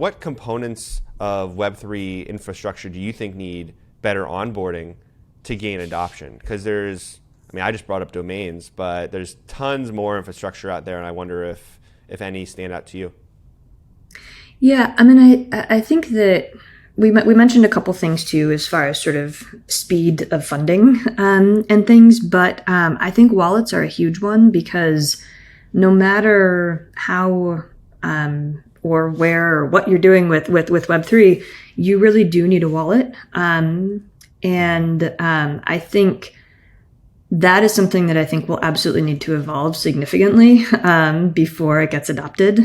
what components of Web3 infrastructure do you think need better onboarding to gain adoption? Because I just brought up domains, but there's tons more infrastructure out there, and I wonder if any stand out to you. Yeah, I mean, I think that we mentioned a couple things too, as far as sort of speed of funding and things, but I think wallets are a huge one, because no matter how or where or what you're doing with Web3, you really do need a wallet, and I think that is something that I think will absolutely need to evolve significantly before it gets adopted,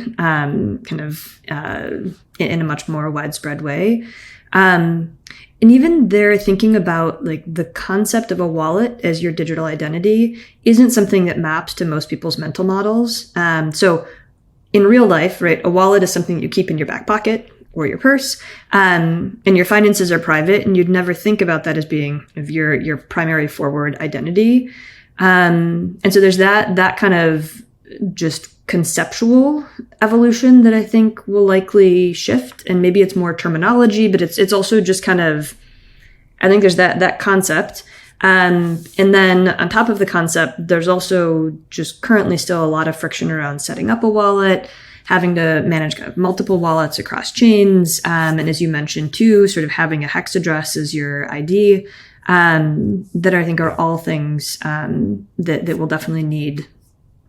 in a much more widespread way. And even they're thinking about like the concept of a wallet as your digital identity isn't something that maps to most people's mental models. So in real life, right, a wallet is something you keep in your back pocket or your purse, and your finances are private, and you'd never think about that as being your primary forward identity. And so there's that kind of just conceptual evolution that I think will likely shift, and maybe it's more terminology, but it's also just kind of, I think there's that concept. And then on top of the concept, there's also just currently still a lot of friction around setting up a wallet, having to manage kind of multiple wallets across chains. And as you mentioned too, sort of having a hex address as your ID, that I think are all things that will definitely need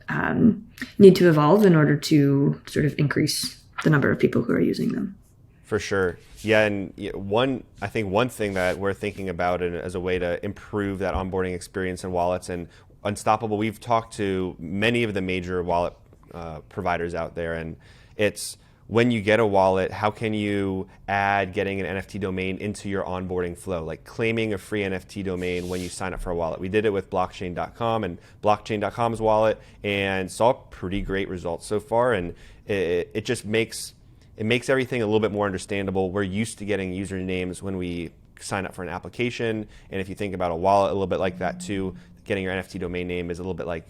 to evolve in order to sort of increase the number of people who are using them. For sure. Yeah, and one thing that we're thinking about as a way to improve that onboarding experience in wallets and Unstoppable, we've talked to many of the major wallet providers out there, and it's when you get a wallet, how can you add getting an NFT domain into your onboarding flow, like claiming a free NFT domain when you sign up for a wallet. We did it with blockchain.com and blockchain.com's wallet and saw pretty great results so far, and it just makes everything a little bit more understandable. We're used to getting usernames when we sign up for an application, and if you think about a wallet a little bit like that too, getting your NFT domain name is a little bit like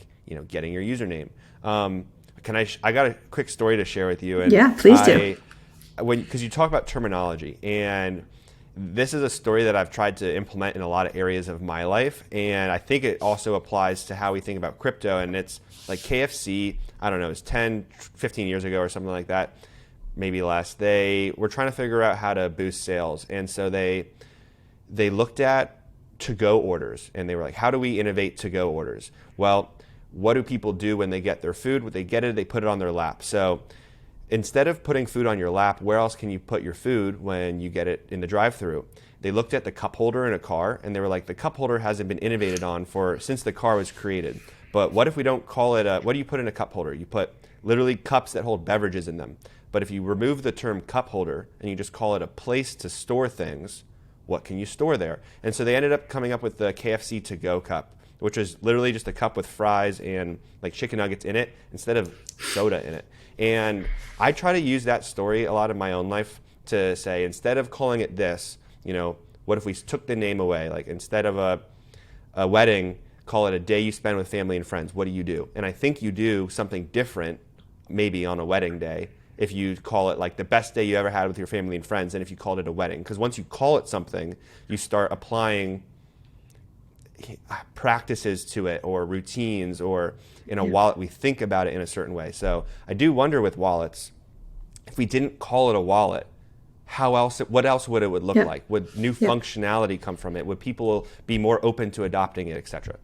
getting your username. I got a quick story to share with you. And yeah, please do. Because you talk about terminology, and this is a story that I've tried to implement in a lot of areas of my life, and I think it also applies to how we think about crypto. And it's like KFC, I don't know, it's 10, 15 years ago or something like that, maybe less. They were trying to figure out how to boost sales, and so they looked at to-go orders, and they were like, how do we innovate to-go orders? Well, what do people do when they get their food? When they get it, they put it on their lap. So instead of putting food on your lap, where else can you put your food when you get it in the drive-thru? They looked at the cup holder in a car, and they were like, the cup holder hasn't been innovated on since the car was created. But what if we don't call it what do you put in a cup holder? You put literally cups that hold beverages in them. But if you remove the term cup holder and you just call it a place to store things, what can you store there? And so they ended up coming up with the KFC to-go cup, which is literally just a cup with fries and like chicken nuggets in it instead of soda in it. And I try to use that story a lot in my own life to say, instead of calling it this, what if we took the name away? Like instead of a wedding, call it a day you spend with family and friends. What do you do? And I think you do something different maybe on a wedding day if you call it like the best day you ever had with your family and friends than if you called it a wedding. Because once you call it something, you start applying practices to it or routines, or in a wallet we think about it in a certain way. So I do wonder with wallets, if we didn't call it a wallet, what else would it look like? Would new functionality come from it? Would people be more open to adopting it, etc.?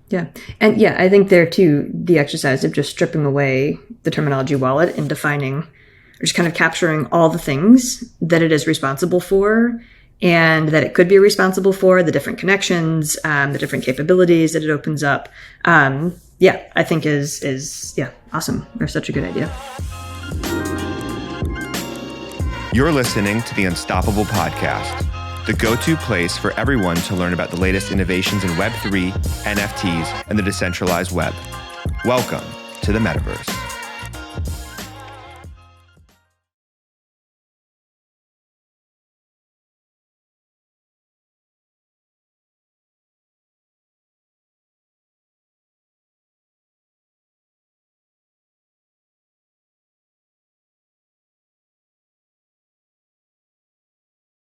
Yeah. And I think there too, the exercise of just stripping away the terminology wallet and defining, or just kind of capturing all the things that it is responsible for, and that it could be responsible for, the different connections, the different capabilities that it opens up. I think is awesome. Or such a good idea. You're listening to the Unstoppable Podcast, the go-to place for everyone to learn about the latest innovations in Web3, NFTs, and the decentralized web. Welcome to the metaverse.